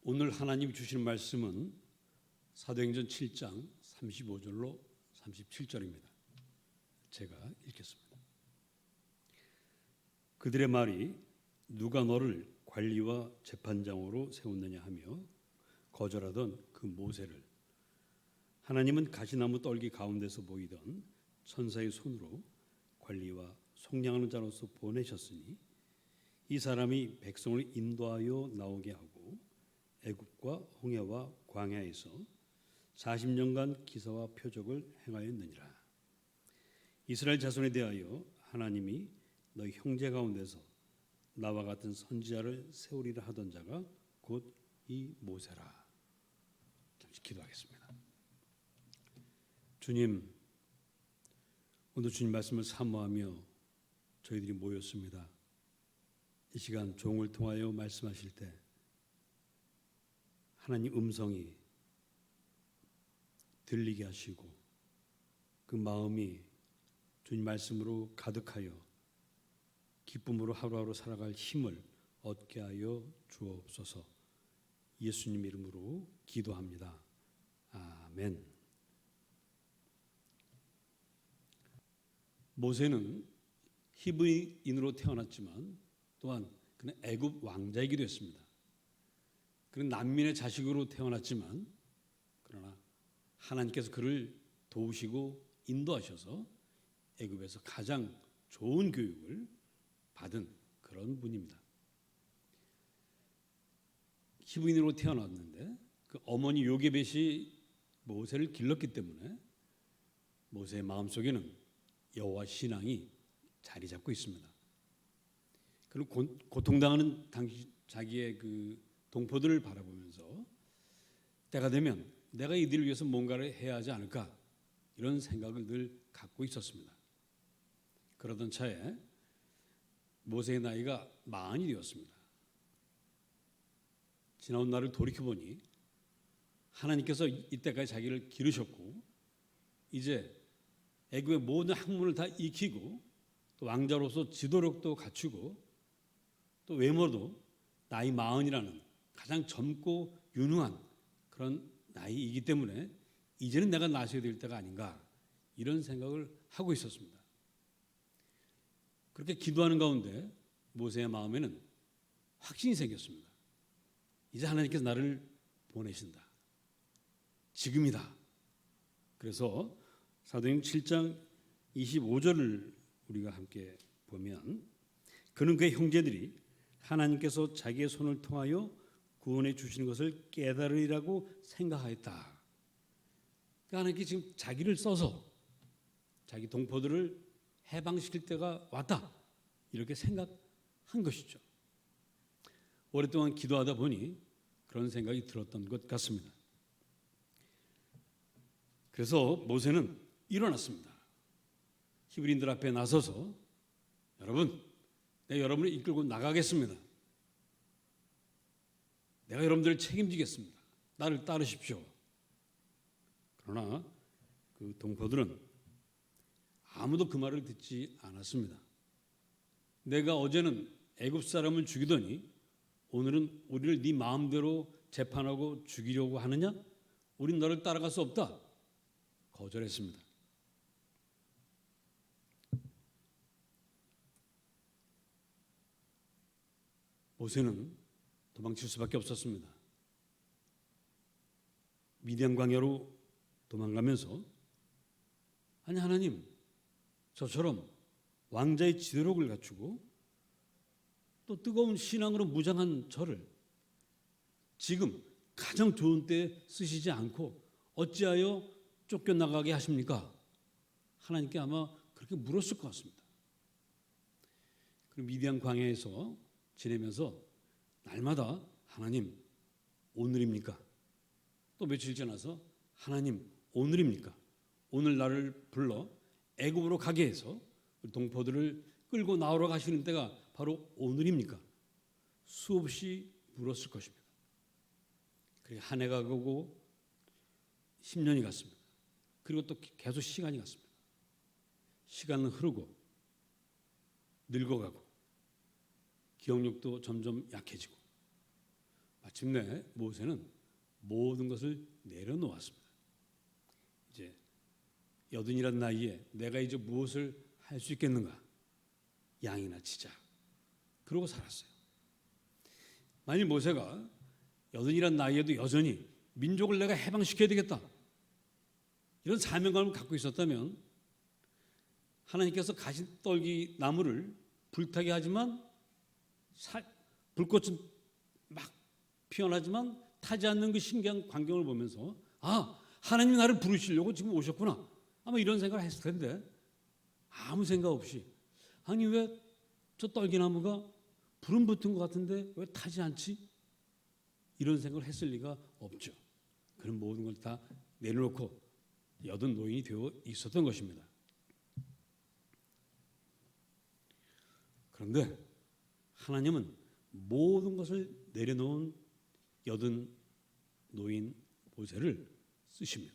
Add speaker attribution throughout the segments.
Speaker 1: 오늘 하나님 주시는 말씀은 사도행전 7장 35절로 37절입니다. 제가 읽겠습니다. 그들의 말이 누가 너를 관리와 재판장으로 세웠느냐 하며 거절하던 그 모세를 하나님은 가시나무 떨기 가운데서 보이던 천사의 손으로 관리와 속량하는 자로서 보내셨으니 이 사람이 백성을 인도하여 나오게 하고 애굽과 홍해와 광야에서 40년간 기사와 표적을 행하였느니라. 이스라엘 자손에 대하여 하나님이 너희 형제 가운데서 나와 같은 선지자를 세우리라 하던 자가 곧 이 모세라. 잠시 기도하겠습니다. 주님, 오늘 주님 말씀을 사모하며 저희들이 모였습니다. 이 시간 종을 통하여 말씀하실 때 하나님 음성이 들리게 하시고 그 마음이 주님 말씀으로 가득하여 기쁨으로 하루하루 살아갈 힘을 얻게 하여 주옵소서. 예수님 이름으로 기도합니다. 아멘. 모세는 히브리인으로 태어났지만 또한 그는 애굽 왕자이기도 했습니다. 그는 난민의 자식으로 태어났지만 그러나 하나님께서 그를 도우시고 인도하셔서 애굽에서 가장 좋은 교육을 받은 그런 분입니다. 히브리인으로 태어났는데 그 어머니 요게벳이 모세를 길렀기 때문에 모세의 마음속에는 여호와 신앙이 자리 잡고 있습니다. 그리고 고통당하는 자기의 그 동포들을 바라보면서 때가 되면 내가 이들을 위해서 뭔가를 해야 하지 않을까 이런 생각을 늘 갖고 있었습니다. 그러던 차에 모세의 나이가 40이 되었습니다. 지나온 날을 돌이켜보니 하나님께서 이때까지 자기를 기르셨고 이제 애굽의 모든 학문을 다 익히고 또 왕자로서 지도력도 갖추고 또 외모도 나이 40이라는 가장 젊고 유능한 그런 나이이기 때문에 이제는 내가 나서야 될 때가 아닌가 이런 생각을 하고 있었습니다. 그렇게 기도하는 가운데 모세의 마음에는 확신이 생겼습니다. 이제 하나님께서 나를 보내신다. 지금이다. 그래서 사도행전 7장 25절을 우리가 함께 보면 그는 그의 형제들이 하나님께서 자기의 손을 통하여 구원해 주시는 것을 깨달으리라고 생각하였다. 그러니까 하나님께 지금 자기를 써서 자기 동포들을 해방시킬 때가 왔다. 이렇게 생각한 것이죠. 오랫동안 기도하다 보니 그런 생각이 들었던 것 같습니다. 그래서 모세는 일어났습니다. 히브리인들 앞에 나서서 여러분, 내가 여러분을 이끌고 나가겠습니다. 내가 여러분들을 책임지겠습니다. 나를 따르십시오. 그러나 그 동포들은 아무도 그 말을 듣지 않았습니다. 내가 어제는 애굽 사람을 죽이더니 오늘은 우리를 네 마음대로 재판하고 죽이려고 하느냐? 우린 너를 따라갈 수 없다. 거절했습니다. 모세는 도망칠 수밖에 없었습니다. 미디안 광야로 도망가면서 아니 하나님 저처럼 왕자의 지도력을 갖추고 또 뜨거운 신앙으로 무장한 저를 지금 가장 좋은 때에 쓰시지 않고 어찌하여 쫓겨나가게 하십니까? 하나님께 아마 그렇게 물었을 것 같습니다. 그리고 미디안 광야에서 지내면서 날마다 하나님 오늘입니까? 또 며칠 지나서 하나님 오늘입니까? 오늘 나를 불러 애굽으로 가게 해서 동포들을 끌고 나오러 가시는 때가 바로 오늘입니까? 수없이 물었을 것입니다. 그리고 한 해가 가고 10년이 갔습니다. 그리고 또 계속 시간이 갔습니다. 시간은 흐르고 늙어가고 기억력도 점점 약해지고 마침내 모세는 모든 것을 내려놓았습니다. 이제 80이란 나이에 내가 이제 무엇을 할 수 있겠는가? 양이나 치자. 그러고 살았어요. 만일 모세가 80이란 나이에도 여전히 민족을 내가 해방시켜야 되겠다, 이런 사명감을 갖고 있었다면 하나님께서 가시떨기 나무를 불타게 하지만 불꽃은 막 피어나지만 타지 않는 그 신기한 광경을 보면서 하나님이 나를 부르시려고 지금 오셨구나, 아마 이런 생각을 했을 텐데 아무 생각 없이 아니 왜 저 떨기나무가 불은 붙은 것 같은데 왜 타지 않지? 이런 생각을 했을 리가 없죠. 그런 모든 걸 다 내려놓고 여든 노인이 되어 있었던 것입니다. 그런데 하나님은 모든 것을 내려놓은 여든 노인 모세를 쓰십니다.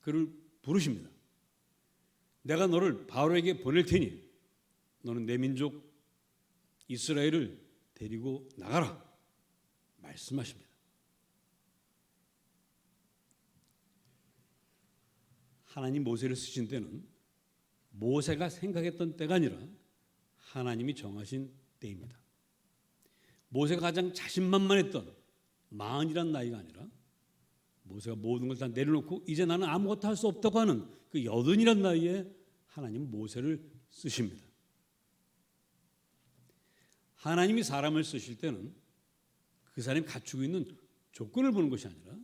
Speaker 1: 그를 부르십니다. 내가 너를 바로에게 보낼 테니 너는 내 민족 이스라엘을 데리고 나가라 말씀하십니다. 하나님 모세를 쓰신 때는 모세가 생각했던 때가 아니라 하나님이 정하신 때입니다. 모세가 가장 자신만만했던 40이란 나이가 아니라 모세가 모든 걸 다 내려놓고 이제 나는 아무것도 할 수 없다고 하는 그 80이란 나이에 하나님은 모세를 쓰십니다. 하나님이 사람을 쓰실 때는 그 사람이 갖추고 있는 조건을 보는 것이 아니라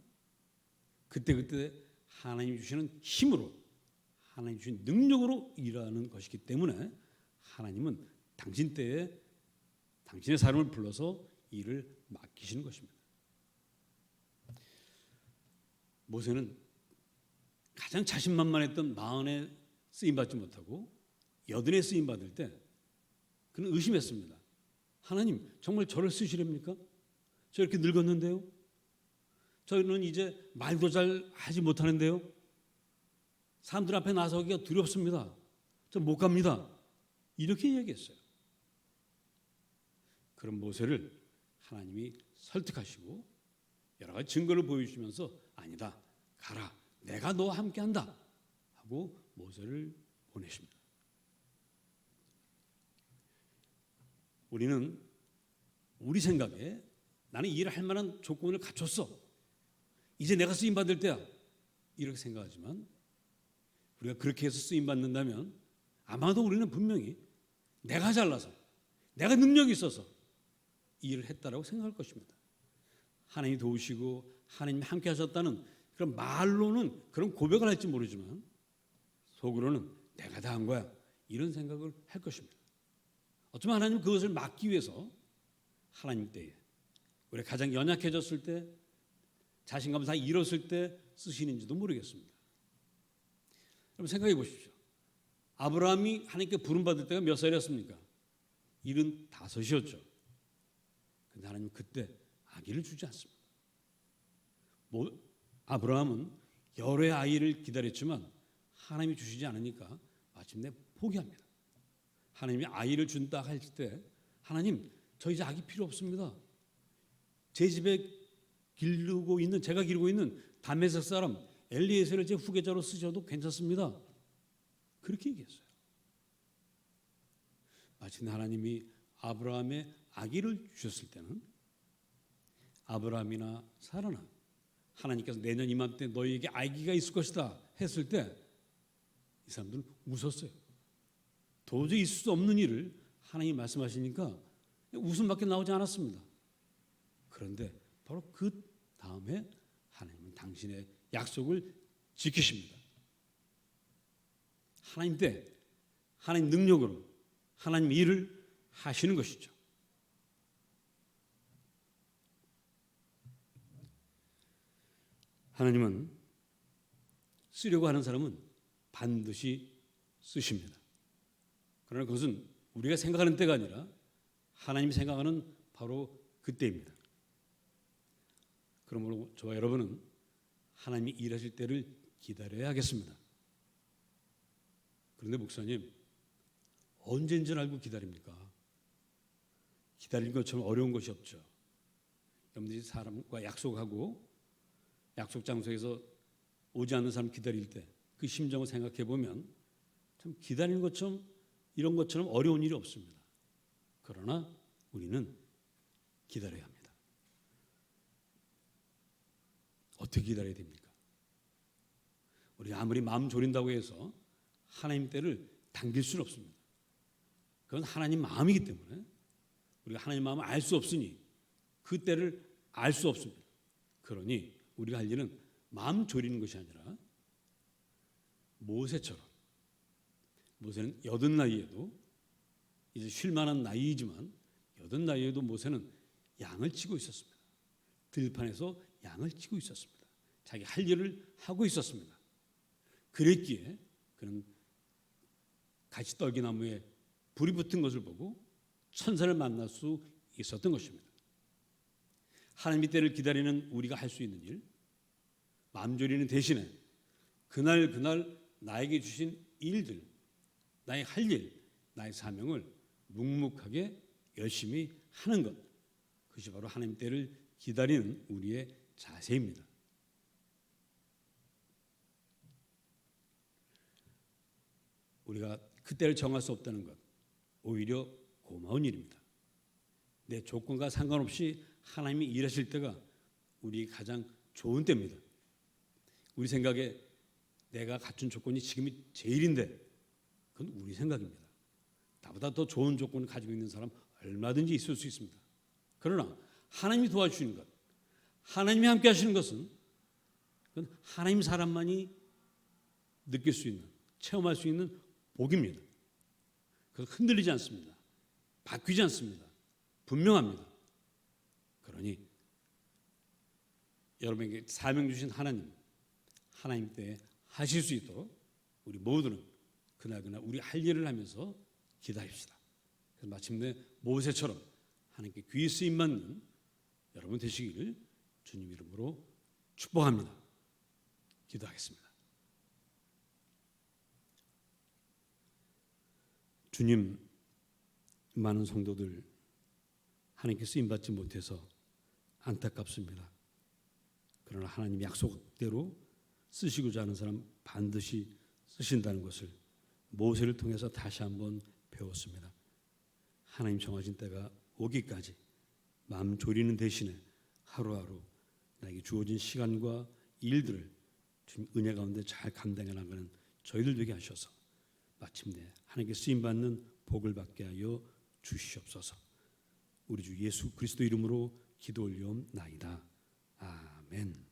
Speaker 1: 그때그때 하나님이 주시는 힘으로, 하나님이 주신 능력으로 일하는 것이기 때문에 하나님은 당신 때에 당신의 사람을 불러서 일을 맡기시는 것입니다. 모세는 가장 자신만만했던 40에 쓰임받지 못하고 80에 쓰임받을 때 그는 의심했습니다. 하나님, 정말 저를 쓰시렵니까? 저 이렇게 늙었는데요? 저는 이제 말도 잘 하지 못하는데요? 사람들 앞에 나서기가 두렵습니다. 저 못 갑니다. 이렇게 얘기했어요. 그런 모세를 하나님이 설득하시고 여러 가지 증거를 보여주시면서 아니다, 가라, 내가 너와 함께한다 하고 모세를 보내십니다. 우리는 우리 생각에 나는 일을 할 만한 조건을 갖췄어, 이제 내가 쓰임받을 때야, 이렇게 생각하지만 우리가 그렇게 해서 쓰임받는다면 아마도 우리는 분명히 내가 잘나서 내가 능력이 있어서 일을 했다라고 생각할 것입니다. 하나님이 도우시고 하나님이 함께 하셨다는 그런 말로는 그런 고백을 할지 모르지만 속으로는 내가 다 한 거야, 이런 생각을 할 것입니다. 어쩌면 하나님은 그것을 막기 위해서 하나님 때에 우리가 가장 연약해졌을 때, 자신감을 다 잃었을 때 쓰시는지도 모르겠습니다. 여러분 생각해 보십시오. 아브라함이 하나님께 부름받을 때가 몇 살이었습니까? 75이었죠. 그런데 하나님은 그때 아기를 주지 않습니다. 아브라함은 여러 아이를 기다렸지만 하나님이 주시지 않으니까 마침내 포기합니다. 하나님이 아이를 준다 할 때 하나님, 저 이제 아기 필요 없습니다. 제 집에 제가 기르고 있는 다메섹 사람 엘리에셀을 제 후계자로 쓰셔도 괜찮습니다. 그렇게 얘기했어요. 마침내 하나님이 아브라함의 아기를 주셨을 때는 아브라함이나 사라나 하나님께서 내년 이맘때 너희에게 아기가 있을 것이다 했을 때 이 사람들은 웃었어요. 도저히 있을 수 없는 일을 하나님이 말씀하시니까 웃음밖에 나오지 않았습니다. 그런데 바로 그 다음에 하나님은 당신의 약속을 지키십니다. 하나님 때, 하나님 능력으로 하나님 일을 하시는 것이죠. 하나님은 쓰려고 하는 사람은 반드시 쓰십니다. 그러나 그것은 우리가 생각하는 때가 아니라 하나님이 생각하는 바로 그때입니다. 그러므로 저와 여러분은 하나님이 일하실 때를 기다려야 하겠습니다. 그런데 목사님, 언제인 줄 알고 기다립니까? 기다리는 것처럼 어려운 것이 없죠. 여러분들이 사람과 약속하고 약속 장소에서 오지 않는 사람 기다릴 때 그 심정을 생각해 보면 참 기다리는 것처럼 이런 것처럼 어려운 일이 없습니다. 그러나 우리는 기다려야 합니다. 어떻게 기다려야 됩니까? 우리가 아무리 마음 졸인다고 해서 하나님 때를 당길 수는 없습니다. 그건 하나님 마음이기 때문에 우리가 하나님 마음을 알 수 없으니 그 때를 알 수 없습니다. 그러니 우리가 할 일은 마음 졸이는 것이 아니라 모세처럼, 모세는 여든 나이에도 이제 쉴 만한 나이이지만 여든 나이에도 모세는 양을 치고 있었습니다. 들판에서 양을 치고 있었습니다. 자기 할 일을 하고 있었습니다. 그랬기에 그는 가시떨기나무에 불이 붙은 것을 보고 천사를 만날 수 있었던 것입니다. 하나님의 때를 기다리는 우리가 할 수 있는 일, 마음 졸이는 대신에 그날 나에게 주신 일들, 나의 할 일, 나의 사명을 묵묵하게 열심히 하는 것, 그것이 바로 하나님 때를 기다리는 우리의 자세입니다. 우리가 그 때를 정할 수 없다는 것, 오히려 고마운 일입니다. 내 조건과 상관없이 하나님이 일하실 때가 우리 가장 좋은 때입니다. 우리 생각에 내가 갖춘 조건이 지금이 제일인데 그건 우리 생각입니다. 나보다 더 좋은 조건을 가지고 있는 사람 얼마든지 있을 수 있습니다. 그러나 하나님이 도와주시는 것, 하나님이 함께 하시는 것은 그건 하나님 사람만이 느낄 수 있는, 체험할 수 있는 복입니다. 그래서 흔들리지 않습니다. 바뀌지 않습니다. 분명합니다. 그러니 여러분에게 사명 주신 하나님 때에 하실 수 있도록 우리 모두는 그날 우리 할 일을 하면서 기다립시다. 그래서 마침내 모세처럼 하나님께 귀 쓰임 받는 여러분 되시기를 주님 이름으로 축복합니다. 기도하겠습니다. 주님, 많은 성도들 하나님께 쓰임 받지 못해서 안타깝습니다. 그러나 하나님 약속대로 쓰시고자 하는 사람 반드시 쓰신다는 것을 모세를 통해서 다시 한번 배웠습니다. 하나님 정하신 때가 오기까지 마음 졸이는 대신에 하루하루 나에게 주어진 시간과 일들을 주님 은혜 가운데 잘 감당해 나가는 저희들 되게 하셔서 마침내 하나님께 쓰임받는 복을 받게 하여 주시옵소서. 우리 주 예수 그리스도 이름으로 기도 올려옵나이다. 아멘.